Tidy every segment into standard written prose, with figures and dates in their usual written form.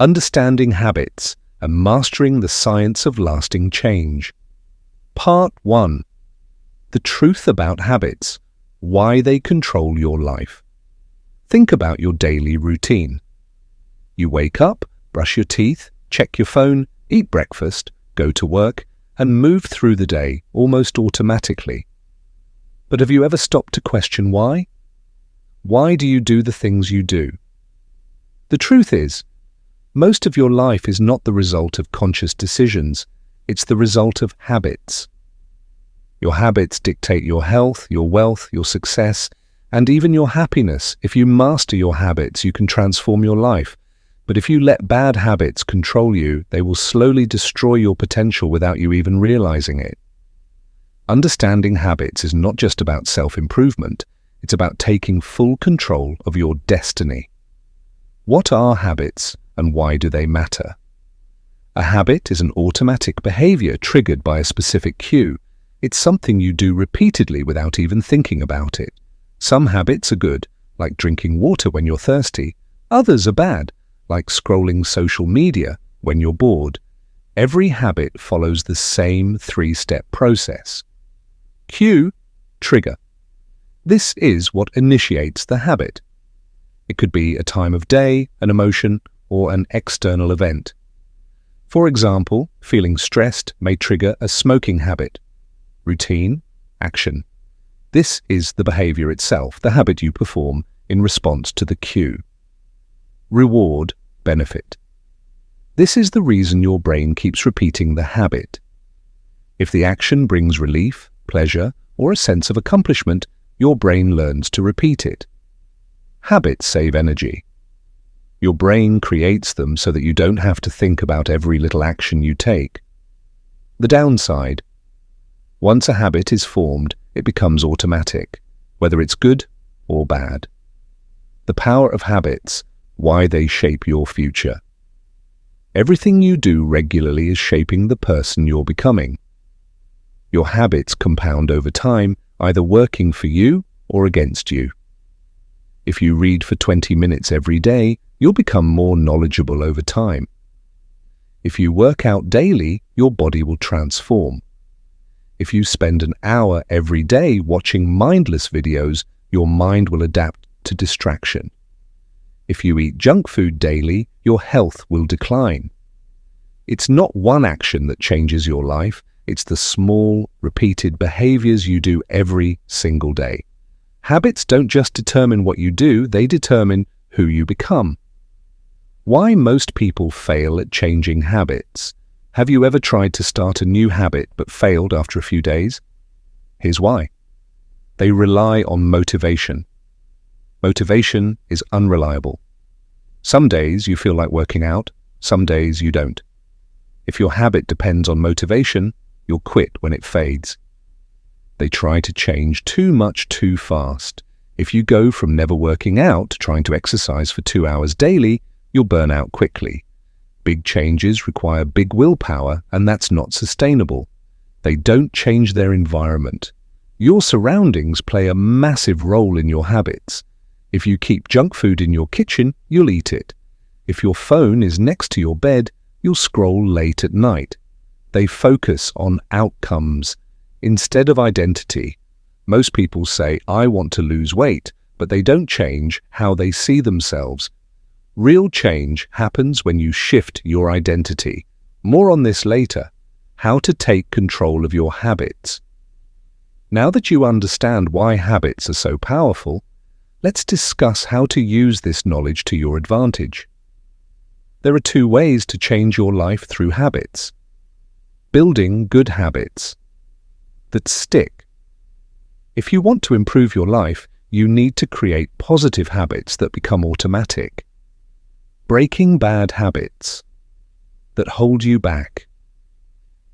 Understanding Habits and Mastering the Science of Lasting Change. Part 1. The Truth About Habits. Why they control your life. Think about your daily routine. You wake up, brush your teeth, check your phone, eat breakfast, go to work, and move through the day almost automatically. But have you ever stopped to question why? Why do you do the things you do? The truth is, most of your life is not the result of conscious decisions, it's the result of habits. Your habits dictate your health, your wealth, your success, and even your happiness. If you master your habits, you can transform your life. But if you let bad habits control you, they will slowly destroy your potential without you even realizing it. Understanding habits is not just about self-improvement, it's about taking full control of your destiny. What are habits and why do they matter? A habit is an automatic behavior triggered by a specific cue. It's something you do repeatedly without even thinking about it. Some habits are good, like drinking water when you're thirsty. Others are bad, like scrolling social media when you're bored. Every habit follows the same three-step process. Cue, trigger. This is what initiates the habit. It could be a time of day, an emotion, or an external event. For example, feeling stressed may trigger a smoking habit. Routine, action. This is the behavior itself, the habit you perform in response to the cue. Reward, benefit. This is the reason your brain keeps repeating the habit. If the action brings relief, pleasure, or a sense of accomplishment, your brain learns to repeat it. Habits save energy. Your brain creates them so that you don't have to think about every little action you take. The downside: once a habit is formed, it becomes automatic, whether it's good or bad. The power of habits, why they shape your future. Everything you do regularly is shaping the person you're becoming. Your habits compound over time, either working for you or against you. If you read for 20 minutes every day, you'll become more knowledgeable over time. If you work out daily, your body will transform. If you spend an hour every day watching mindless videos, your mind will adapt to distraction. If you eat junk food daily, your health will decline. It's not one action that changes your life, it's the small, repeated behaviors you do every single day. Habits don't just determine what you do, they determine who you become. Why most people fail at changing habits? Have you ever tried to start a new habit but failed after a few days? Here's why. They rely on motivation. Motivation is unreliable. Some days you feel like working out, some days you don't. If your habit depends on motivation, you'll quit when it fades. They try to change too much too fast. If you go from never working out to trying to exercise for 2 hours daily, you'll burn out quickly. Big changes require big willpower, and that's not sustainable. They don't change their environment. Your surroundings play a massive role in your habits. If you keep junk food in your kitchen, you'll eat it. If your phone is next to your bed, you'll scroll late at night. They focus on outcomes instead of identity. Most people say, "I want to lose weight," but they don't change how they see themselves. Real change happens when you shift your identity. More on this later. How to take control of your habits. Now that you understand why habits are so powerful, let's discuss how to use this knowledge to your advantage. There are 2 ways to change your life through habits. Building good habits that stick. If you want to improve your life, you need to create positive habits that become automatic. Breaking bad habits that hold you back.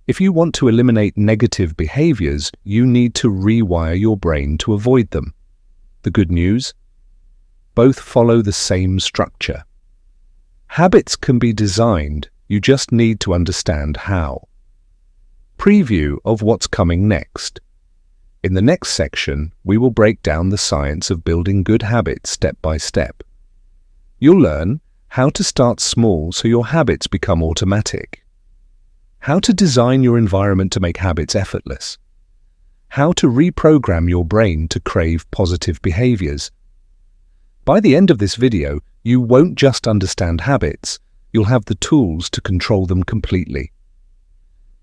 If you want to eliminate negative behaviors, you need to rewire your brain to avoid them. The good news? Both follow the same structure. Habits can be designed, you just need to understand how. Preview of what's coming next. In the next section, we will break down the science of building good habits step by step. You'll learn How to start small so your habits become automatic. How to design your environment to make habits effortless. How to reprogram your brain to crave positive behaviors. By the end of this video, you won't just understand habits, you'll have the tools to control them completely.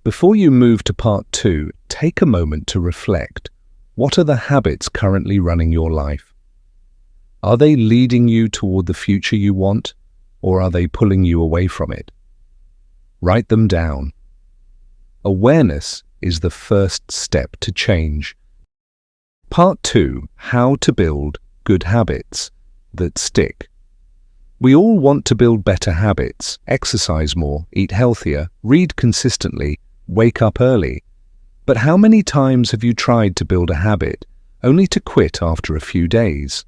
Before you move to part 2, take a moment to reflect. What are the habits currently running your life? Are they leading you toward the future you want, or are they pulling you away from it? Write them down. Awareness is the first step to change. Part 2. How to build good habits that stick. We all want to build better habits, exercise more, eat healthier, read consistently, wake up early. But how many times have you tried to build a habit only to quit after a few days?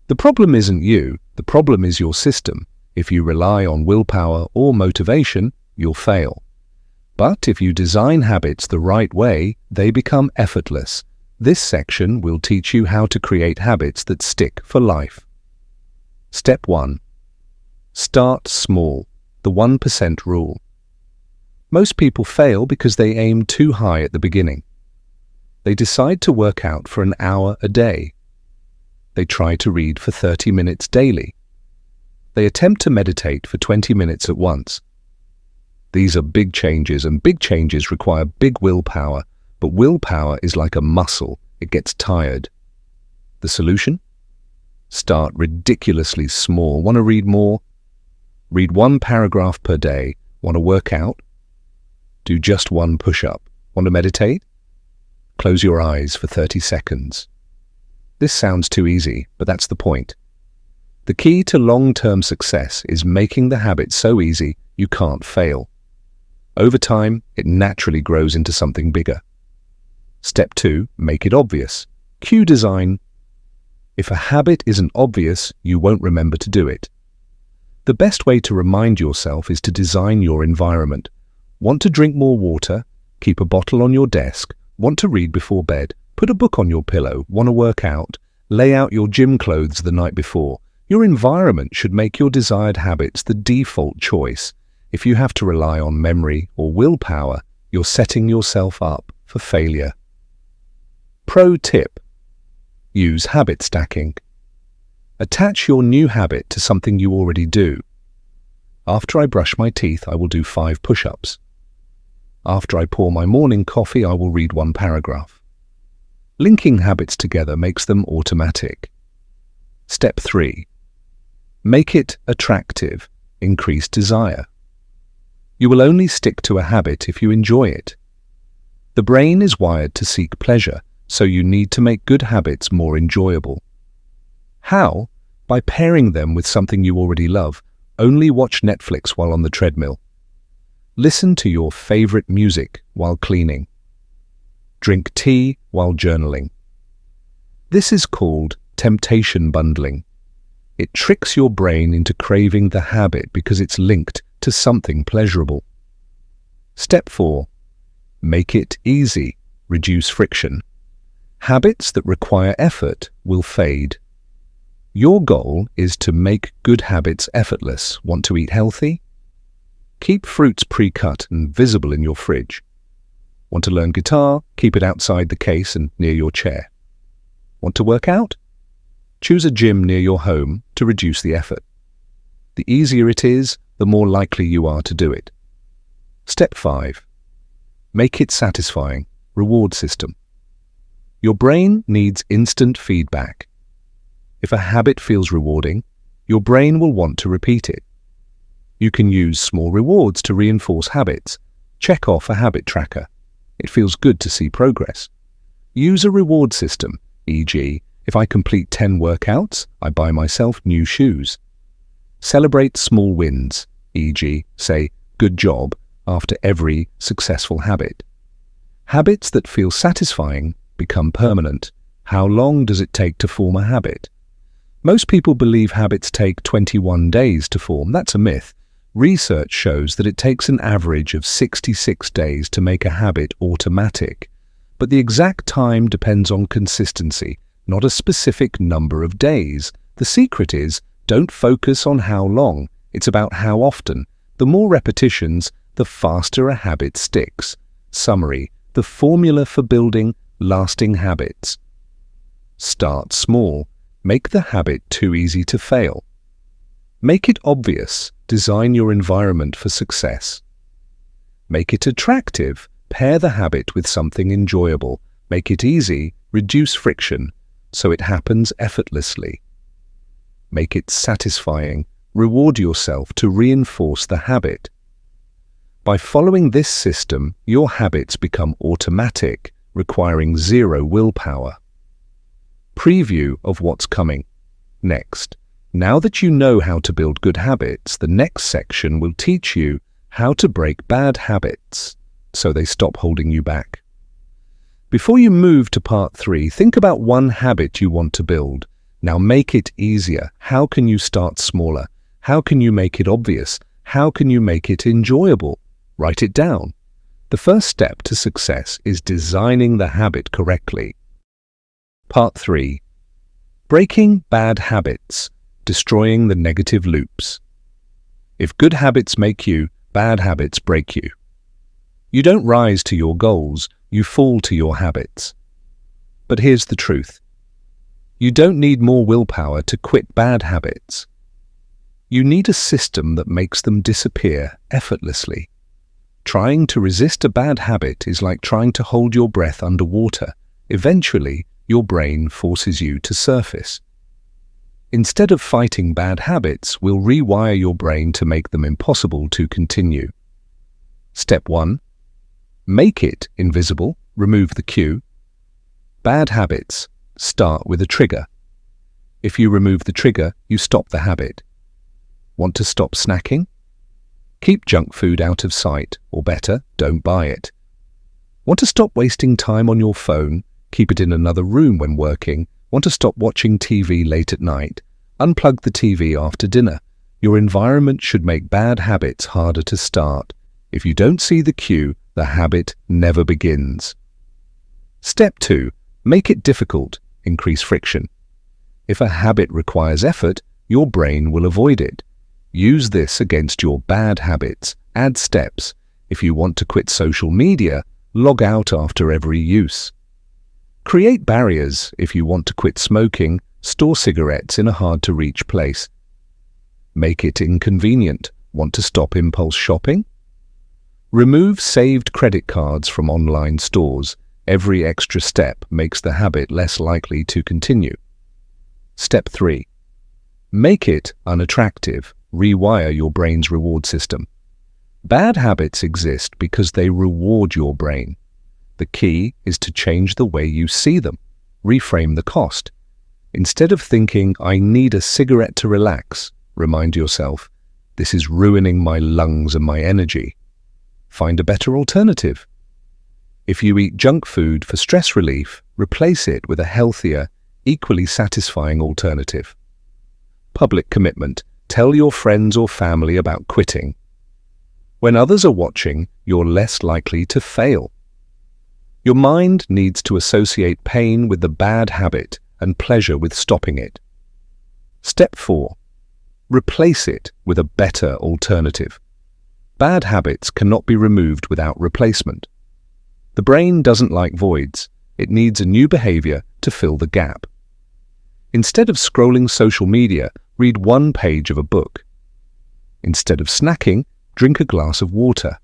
The problem isn't you, the problem is your system. If you rely on willpower or motivation, you'll fail. But if you design habits the right way, they become effortless. This section will teach you how to create habits that stick for life. Step 1. Start small, the 1% rule. Most people fail because they aim too high at the beginning. They decide to work out for an hour a day. They try to read for 30 minutes daily. They attempt to meditate for 20 minutes at once. These are big changes, and big changes require big willpower, but willpower is like a muscle, it gets tired. The solution? Start ridiculously small. Want to read more? Read 1 paragraph per day. Want to work out? Do just 1 push-up. Want to meditate? Close your eyes for 30 seconds. This sounds too easy, but that's the point. The key to long-term success is making the habit so easy you can't fail. Over time, it naturally grows into something bigger. Step 2, make it obvious. Cue design. If a habit isn't obvious, you won't remember to do it. The best way to remind yourself is to design your environment. Want to drink more water? Keep a bottle on your desk. Want to read before bed? Put a book on your pillow. Want to work out? Lay out your gym clothes the night before. Your environment should make your desired habits the default choice. If you have to rely on memory or willpower, you're setting yourself up for failure. Pro tip: use habit stacking. Attach your new habit to something you already do. After I brush my teeth, I will do 5 push-ups. After I pour my morning coffee, I will read 1 paragraph. Linking habits together makes them automatic. Step 3. Make it attractive. Increase desire. You will only stick to a habit if you enjoy it. The brain is wired to seek pleasure, so you need to make good habits more enjoyable. How? By pairing them with something you already love. Only watch Netflix while on the treadmill. Listen to your favorite music while cleaning. Drink tea while journaling. This is called temptation bundling. It tricks your brain into craving the habit because it's linked to something pleasurable. Step 4. Make it easy. Reduce friction. Habits that require effort will fade. Your goal is to make good habits effortless. Want to eat healthy? Keep fruits pre-cut and visible in your fridge. Want to learn guitar? Keep it outside the case and near your chair. Want to work out? Choose a gym near your home to reduce the effort. The easier it is, the more likely you are to do it. Step 5. Make it satisfying. Reward system. Your brain needs instant feedback. If a habit feels rewarding, your brain will want to repeat it. You can use small rewards to reinforce habits. Check off a habit tracker. It feels good to see progress. Use a reward system, e.g., if I complete 10 workouts, I buy myself new shoes. Celebrate small wins, e.g., say, good job, after every successful habit. Habits that feel satisfying become permanent. How long does it take to form a habit? Most people believe habits take 21 days to form. That's a myth. Research shows that it takes an average of 66 days to make a habit automatic. But the exact time depends on consistency, not a specific number of days. The secret is Don't focus on how long, it's about how often. The more repetitions, the faster a habit sticks. Summary: the formula for building lasting habits. Start small. Make the habit too easy to fail. Make it obvious. Design your environment for success. Make it attractive. Pair the habit with something enjoyable. Make it easy. Reduce friction, so it happens effortlessly. Make it satisfying. Reward yourself to reinforce the habit. By following this system, your habits become automatic, requiring zero willpower. Preview of what's coming. Next, now that you know how to build good habits, the next section will teach you how to break bad habits so they stop holding you back. Before you move to part 3, think about one habit you want to build. Now make it easier. How can you start smaller? How can you make it obvious? How can you make it enjoyable? Write it down. The first step to success is designing the habit correctly. Part 3. Breaking bad habits. Destroying the negative loops. If good habits make you, bad habits break you. You don't rise to your goals, you fall to your habits. But here's the truth. You don't need more willpower to quit bad habits. You need a system that makes them disappear effortlessly. Trying to resist a bad habit is like trying to hold your breath underwater. Eventually, your brain forces you to surface. Instead of fighting bad habits, we'll rewire your brain to make them impossible to continue. Step 1. Make it invisible. Remove the cue. Bad habits start with a trigger. If you remove the trigger, you stop the habit. Want to stop snacking? Keep junk food out of sight, or better, don't buy it. Want to stop wasting time on your phone? Keep it in another room when working. Want to stop watching TV late at night? Unplug the TV after dinner. Your environment should make bad habits harder to start. If you don't see the cue, the habit never begins. Step 2. Make it difficult. Increase friction. If a habit requires effort, your brain will avoid it. Use this against your bad habits. Add steps. If you want to quit social media, log out after every use. Create barriers. If you want to quit smoking, store cigarettes in a hard-to-reach place. Make it inconvenient. Want to stop impulse shopping? Remove saved credit cards from online stores. Every extra step makes the habit less likely to continue. Step 3. Make it unattractive. Rewire your brain's reward system. Bad habits exist because they reward your brain. The key is to change the way you see them. Reframe the cost. Instead of thinking, I need a cigarette to relax, remind yourself, this is ruining my lungs and my energy. Find a better alternative. If you eat junk food for stress relief, replace it with a healthier, equally satisfying alternative. Public commitment. Tell your friends or family about quitting. When others are watching, you're less likely to fail. Your mind needs to associate pain with the bad habit and pleasure with stopping it. Step 4. Replace it with a better alternative. Bad habits cannot be removed without replacement. The brain doesn't like voids. It needs a new behavior to fill the gap. Instead of scrolling social media, read one page of a book. Instead of snacking, drink a glass of water.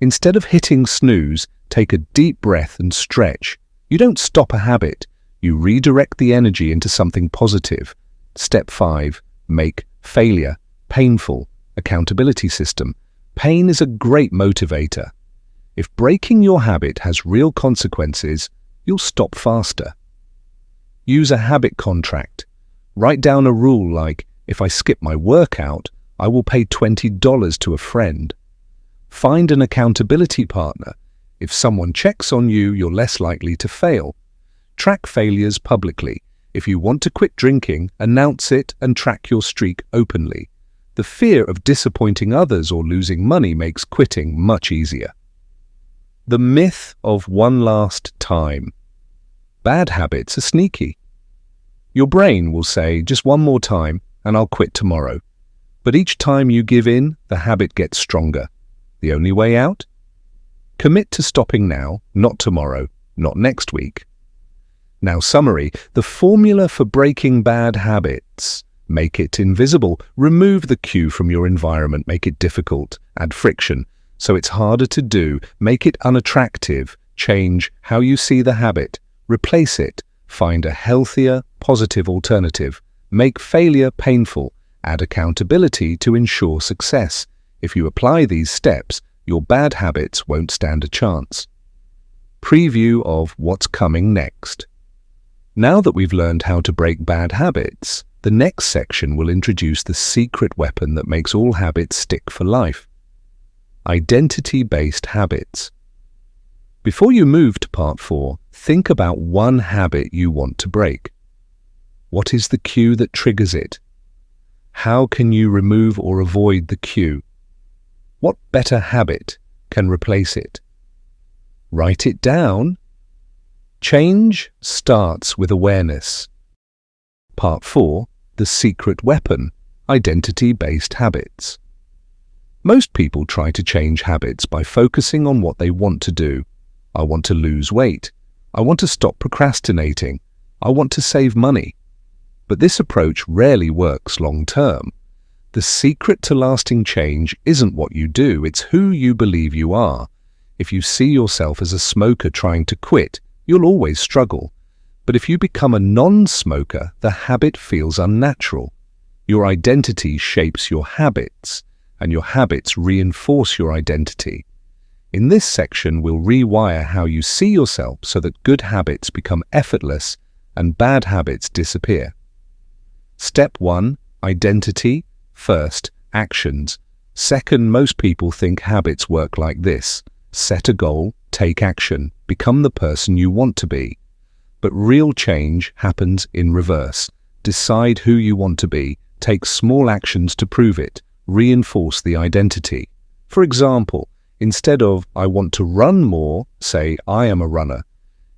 Instead of hitting snooze, take a deep breath and stretch. You don't stop a habit. You redirect the energy into something positive. Step 5. Make failure painful. Accountability system. Pain is a great motivator. If breaking your habit has real consequences, you'll stop faster. Use a habit contract. Write down a rule like, if I skip my workout, I will pay $20 to a friend. Find an accountability partner. If someone checks on you, you're less likely to fail. Track failures publicly. If you want to quit drinking, announce it and track your streak openly. The fear of disappointing others or losing money makes quitting much easier. The myth of one last time. Bad habits are sneaky. Your brain will say just one more time and I'll quit tomorrow. But each time you give in, the habit gets stronger. The only way out? Commit to stopping now, not tomorrow, not next week. Now, summary, the formula for breaking bad habits. Make it invisible. Remove the cue from your environment. Make it difficult. Add friction, so it's harder to do. Make it unattractive. Change how you see the habit. Replace it. Find a healthier, positive alternative. Make failure painful. Add accountability to ensure success. If you apply these steps, your bad habits won't stand a chance. Preview of what's coming next. Now that we've learned how to break bad habits, the next section will introduce the secret weapon that makes all habits stick for life. Identity-based habits. Before you move to part 4, think about one habit you want to break. What is the cue that triggers it? How can you remove or avoid the cue? What better habit can replace it? Write it down. Change starts with awareness. Part 4, the secret weapon, identity-based habits. Most people try to change habits by focusing on what they want to do. I want to lose weight. I want to stop procrastinating. I want to save money. But this approach rarely works long-term. The secret to lasting change isn't what you do, it's who you believe you are. If you see yourself as a smoker trying to quit, you'll always struggle. But if you become a non-smoker, the habit feels unnatural. Your identity shapes your habits, and your habits reinforce your identity. In this section, we'll rewire how you see yourself so that good habits become effortless and bad habits disappear. Step 1, identity. First, actions. Second, most people think habits work like this. Set a goal, take action, become the person you want to be. But real change happens in reverse. Decide who you want to be, take small actions to prove it, reinforce the identity. For example, instead of I want to run more, say I am a runner.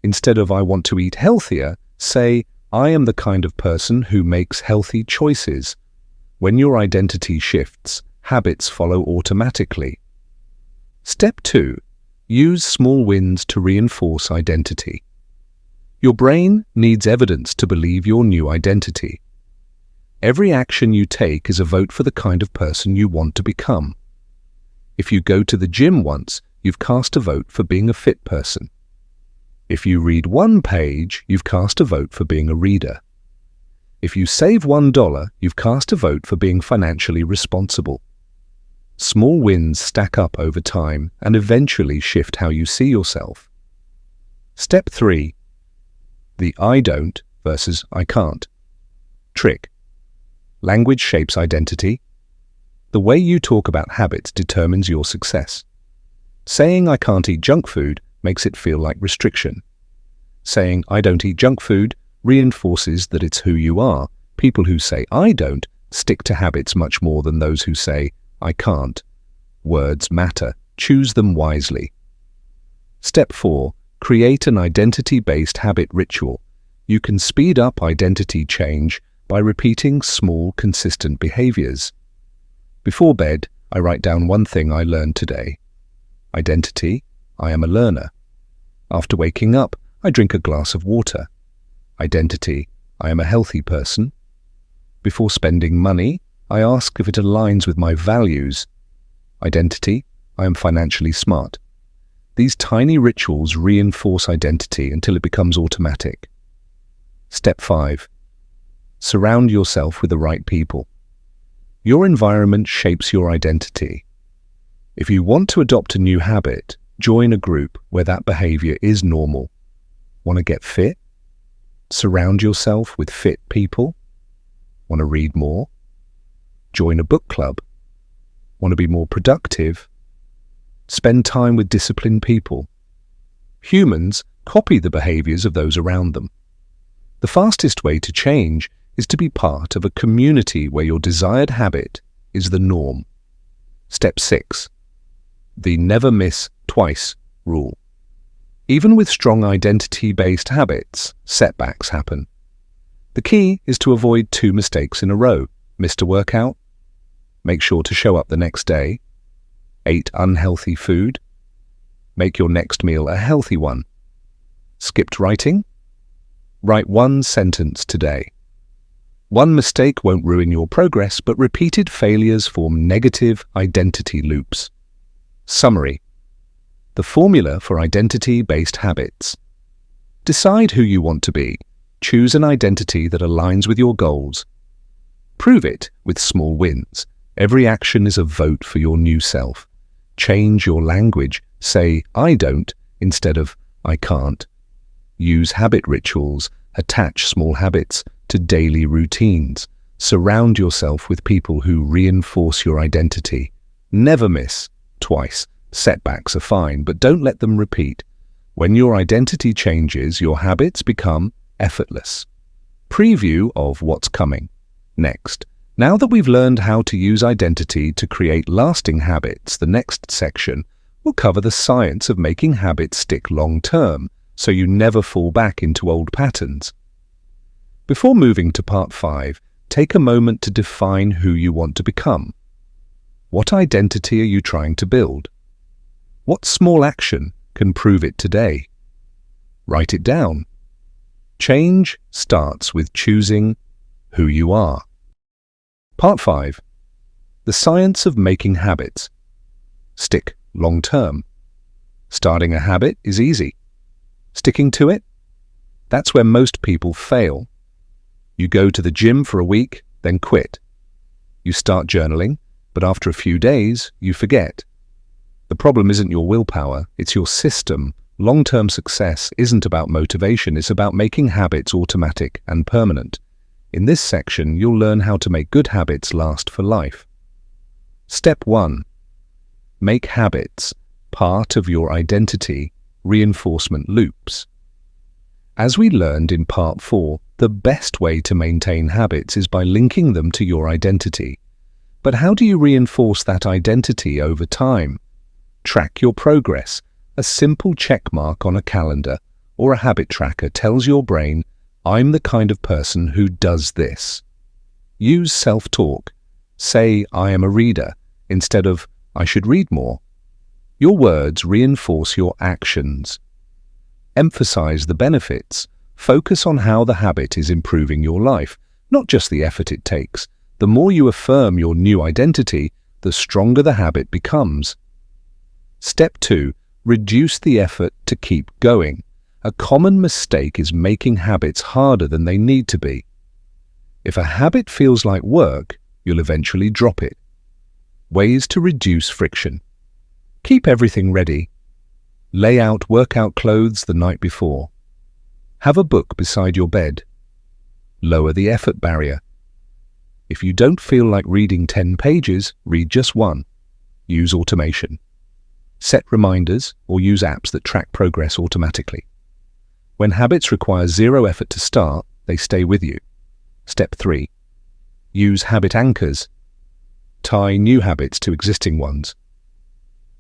Instead of I want to eat healthier, say I am the kind of person who makes healthy choices. When your identity shifts, habits follow automatically. Step 2. Use small wins to reinforce identity. Your brain needs evidence to believe your new identity. Every action you take is a vote for the kind of person you want to become. If you go to the gym once, you've cast a vote for being a fit person. If you read one page, you've cast a vote for being a reader. If you save $1, you've cast a vote for being financially responsible. Small wins stack up over time and eventually shift how you see yourself. Step 3. The I don't versus I can't. Trick. Language shapes identity. The way you talk about habits determines your success. Saying I can't eat junk food makes it feel like restriction. Saying I don't eat junk food reinforces that it's who you are. People who say I don't stick to habits much more than those who say I can't. Words matter. Choose them wisely. Step 4. Create an identity-based habit ritual. You can speed up identity change by repeating small, consistent behaviors. Before bed, I write down one thing I learned today. Identity, I am a learner. After waking up, I drink a glass of water. Identity, I am a healthy person. Before spending money, I ask if it aligns with my values. Identity, I am financially smart. These tiny rituals reinforce identity until it becomes automatic. Step 5. Surround yourself with the right people. Your environment shapes your identity. If you want to adopt a new habit, join a group where that behavior is normal. Want to get fit? Surround yourself with fit people. Want to read more? Join a book club. Want to be more productive? Spend time with disciplined people. Humans copy the behaviors of those around them. The fastest way to change is to be part of a community where your desired habit is the norm. Step 6. The never miss twice rule. Even with strong identity-based habits, setbacks happen. The key is to avoid 2 mistakes in a row. Missed a workout? Make sure to show up the next day. Ate unhealthy food? Make your next meal a healthy one. Skipped writing? Write one sentence today. One mistake won't ruin your progress, but repeated failures form negative identity loops. Summary: the formula for identity-based habits. Decide who you want to be. Choose an identity that aligns with your goals. Prove it with small wins. Every action is a vote for your new self. Change your language. Say, I don't, instead of I can't. Use habit rituals. Attach small habits to daily routines. Surround yourself with people who reinforce your identity. Never miss. Twice. Setbacks are fine, but don't let them repeat. When your identity changes, your habits become effortless. Preview of what's coming. Next. Now that we've learned how to use identity to create lasting habits, the next section will cover the science of making habits stick long-term, so you never fall back into old patterns. Before moving to part 5, take a moment to define who you want to become. What identity are you trying to build? What small action can prove it today? Write it down. Change starts with choosing who you are. Part 5. The science of making habits. Stick long-term. Starting a habit is easy. Sticking to it? That's where most people fail. You go to the gym for a week, then quit. You start journaling, but after a few days, you forget. The problem isn't your willpower, it's your system. Long-term success isn't about motivation, it's about making habits automatic and permanent. In this section, you'll learn how to make good habits last for life. Step 1. Make habits part of your identity reinforcement loops. As we learned in part 4, the best way to maintain habits is by linking them to your identity. But how do you reinforce that identity over time? Track your progress. A simple check mark on a calendar or a habit tracker tells your brain, I'm the kind of person who does this. Use self-talk. Say, I am a reader, instead of, I should read more. Your words reinforce your actions. Emphasize the benefits. Focus on how the habit is improving your life, not just the effort it takes. The more you affirm your new identity, the stronger the habit becomes. Step 2. Reduce the effort to keep going. A common mistake is making habits harder than they need to be. If a habit feels like work, you'll eventually drop it. Ways to reduce friction. Keep everything ready. Lay out workout clothes the night before. Have a book beside your bed. Lower the effort barrier. If you don't feel like reading 10 pages, read just 1. Use automation. Set reminders or use apps that track progress automatically. When habits require 0 effort to start, they stay with you. Step 3. Use habit anchors. Tie new habits to existing ones.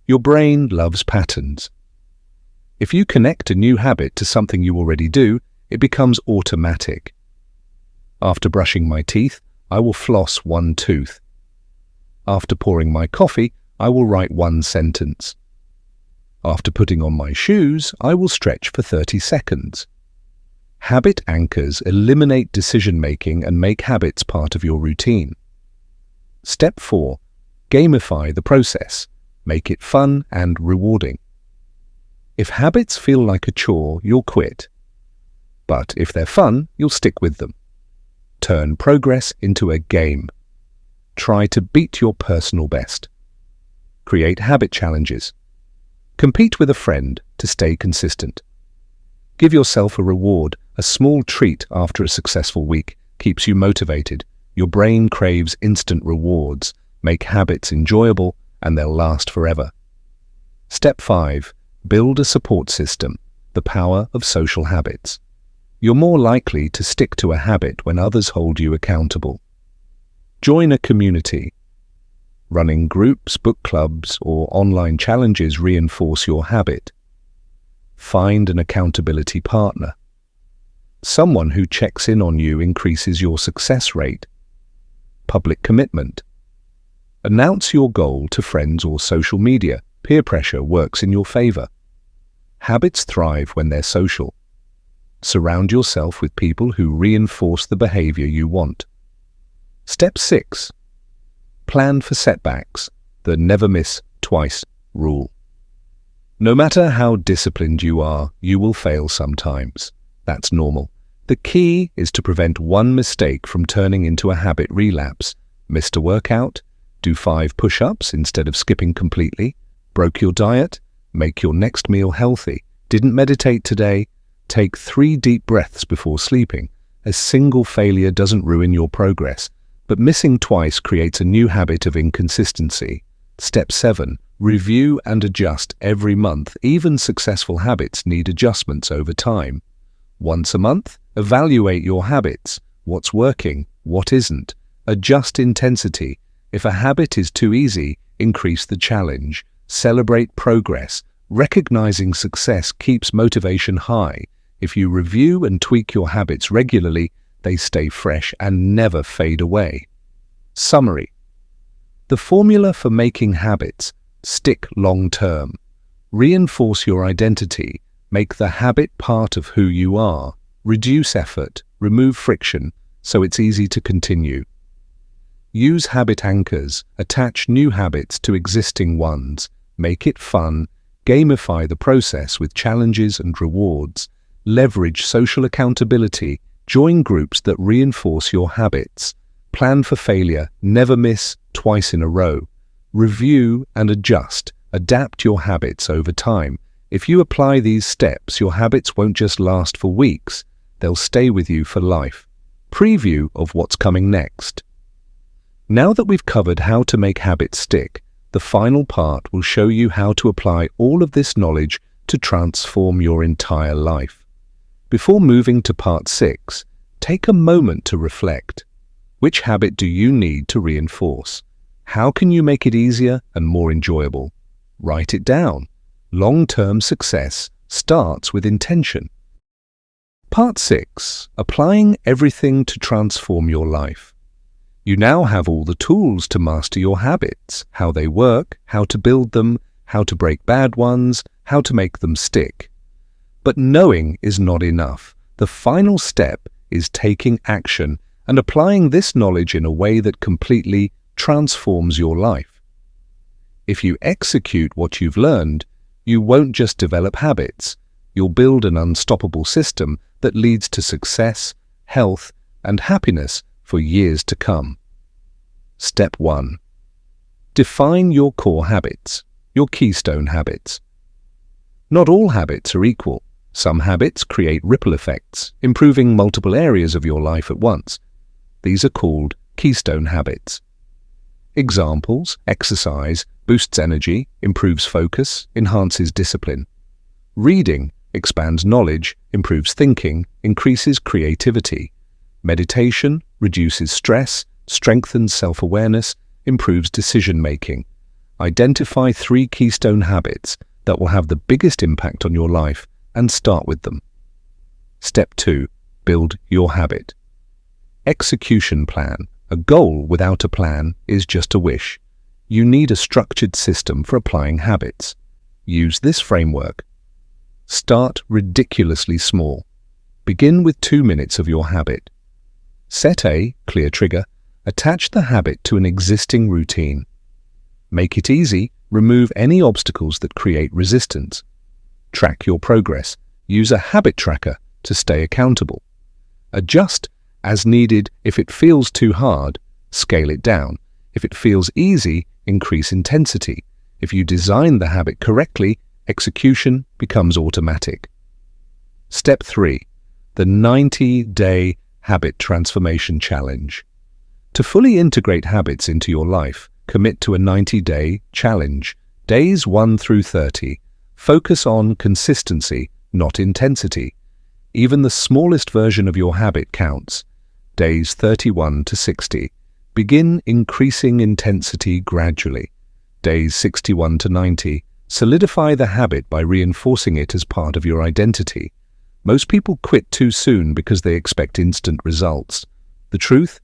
Your brain loves patterns. If you connect a new habit to something you already do, it becomes automatic. After brushing my teeth, I will floss 1 tooth. After pouring my coffee, I will write 1 sentence. After putting on my shoes, I will stretch for 30 seconds. Habit anchors eliminate decision-making and make habits part of your routine. Step 4. Gamify the process. Make it fun and rewarding. If habits feel like a chore, you'll quit. But if they're fun, you'll stick with them. Turn progress into a game. Try to beat your personal best. Create habit challenges. Compete with a friend to stay consistent. Give yourself a reward. A small treat after a successful week keeps you motivated. Your brain craves instant rewards. Make habits enjoyable and they'll last forever. Step 5. Build a support system. The power of social habits. You're more likely to stick to a habit when others hold you accountable. Join a community. Running groups, book clubs, or online challenges reinforce your habit. Find an accountability partner. Someone who checks in on you increases your success rate. public commitment. Announce your goal to friends or social media. Peer pressure works in your favor. Habits thrive when they're social. Surround yourself with people who reinforce the behavior you want. Step 6. Plan for setbacks. The never miss twice rule. No matter how disciplined you are, you will fail sometimes. That's normal. The key is to prevent one mistake from turning into a habit relapse. Missed a workout? Do 5 push-ups instead of skipping completely. Broke your diet? Make your next meal healthy. Didn't meditate today? Take 3 deep breaths before sleeping. A single failure doesn't ruin your progress, but missing twice creates a new habit of inconsistency. Step 7. Review and adjust every month. Even successful habits need adjustments over time. Once a month, evaluate your habits. What's working? What isn't? Adjust intensity. If a habit is too easy, increase the challenge. Celebrate progress. Recognizing success keeps motivation high. If you review and tweak your habits regularly, they stay fresh and never fade away. Summary. The formula for making habits: stick long-term. Reinforce your identity. Make the habit part of who you are. Reduce effort. Remove friction so it's easy to continue. Use habit anchors. Attach new habits to existing ones. Make it fun. Gamify the process with challenges and rewards. Leverage social accountability. Join groups that reinforce your habits. Plan for failure. Never miss twice in a row. Review and adjust. Adapt your habits over time. If you apply these steps, your habits won't just last for weeks. They'll stay with you for life. Preview of what's coming next. Now that we've covered how to make habits stick, the final part will show you how to apply all of this knowledge to transform your entire life. Before moving to part 6, take a moment to reflect. Which habit do you need to reinforce? How can you make it easier and more enjoyable? Write it down. Long-term success starts with intention. Part 6. Applying everything to transform your life. You now have all the tools to master your habits: how they work, how to build them, how to break bad ones, how to make them stick. But knowing is not enough. The final step is taking action and applying this knowledge in a way that completely transforms your life. If you execute what you've learned, you won't just develop habits. You'll build an unstoppable system that leads to success, health, and happiness for years to come. Step 1. Define your core habits, your keystone habits. Not all habits are equal. Some habits create ripple effects, improving multiple areas of your life at once. These are called keystone habits. Examples: exercise boosts energy, improves focus, enhances discipline. Reading expands knowledge, improves thinking, increases creativity. Meditation reduces stress, strengthens self-awareness, improves decision-making. Identify 3 keystone habits that will have the biggest impact on your life and start with them. Step 2. Build your habit. Execution plan. A goal without a plan is just a wish. You need a structured system for applying habits. Use this framework. Start ridiculously small. Begin with 2 minutes of your habit. Set a clear trigger. Attach the habit to an existing routine. Make it easy. Remove any obstacles that create resistance. Track your progress. Use a habit tracker to stay accountable. Adjust as needed. If it feels too hard, scale it down. If it feels easy, increase intensity. If you design the habit correctly, execution becomes automatic. Step 3. The 90-Day Habit Transformation Challenge. To fully integrate habits into your life, commit to a 90-day challenge. Days 1 through 30. Focus on consistency, not intensity. Even the smallest version of your habit counts. Days 31 to 60. Begin increasing intensity gradually. Days 61 to 90. Solidify the habit by reinforcing it as part of your identity. Most people quit too soon because they expect instant results. The truth?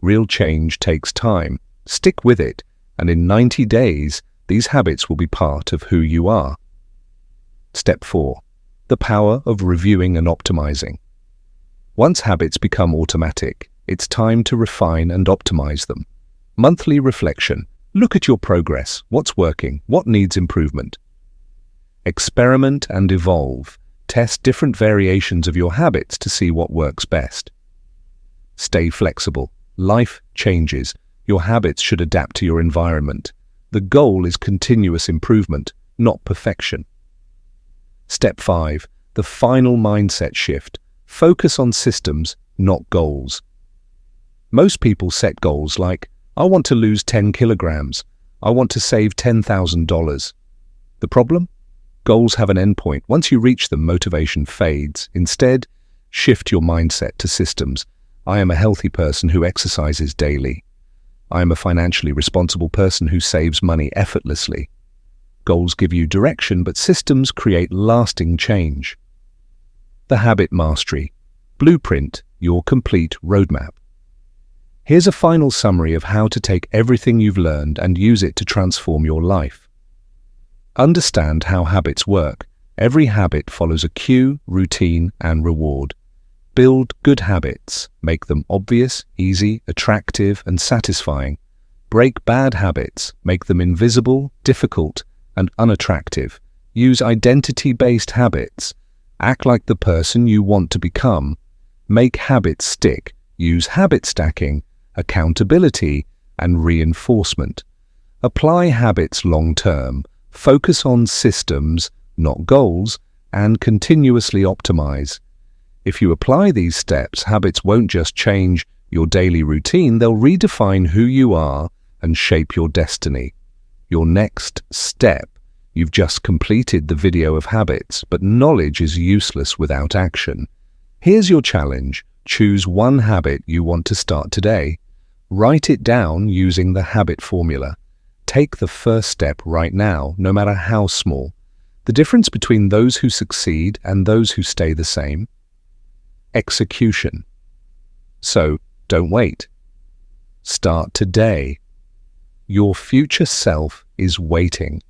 Real change takes time. Stick with it, and in 90 days, these habits will be part of who you are. Step 4. The power of reviewing and optimizing. Once habits become automatic, it's time to refine and optimize them. Monthly reflection. Look at your progress. What's working? What needs improvement? Experiment and evolve. Test different variations of your habits to see what works best. Stay flexible. Life changes. Your habits should adapt to your environment. The goal is continuous improvement, not perfection. Step 5. The final mindset shift. Focus on systems, not goals. Most people set goals like, I want to lose 10 kilograms. I want to save $10,000. The problem? Goals have an endpoint. Once you reach them, motivation fades. Instead, shift your mindset to systems. I am a healthy person who exercises daily. I am a financially responsible person who saves money effortlessly. Goals give you direction, but systems create lasting change. The Habit Mastery. Blueprint, your complete roadmap. Here's a final summary of how to take everything you've learned and use it to transform your life. Understand how habits work. Every habit follows a cue, routine, and reward. Build good habits. Make them obvious, easy, attractive, and satisfying. Break bad habits. Make them invisible, difficult, and unattractive. Use identity-based habits. Act like the person you want to become. Make habits stick. Use habit stacking, accountability, and reinforcement. Apply habits long-term. Focus on systems, not goals, and continuously optimize. If you apply these steps, habits won't just change your daily routine, they'll redefine who you are and shape your destiny. Your next step. You've just completed the video of habits, but knowledge is useless without action. Here's your challenge. Choose one habit you want to start today. Write it down using the habit formula. Take the first step right now, no matter how small. The difference between those who succeed and those who stay the same? Execution. So, don't wait. Start today. Your future self is waiting.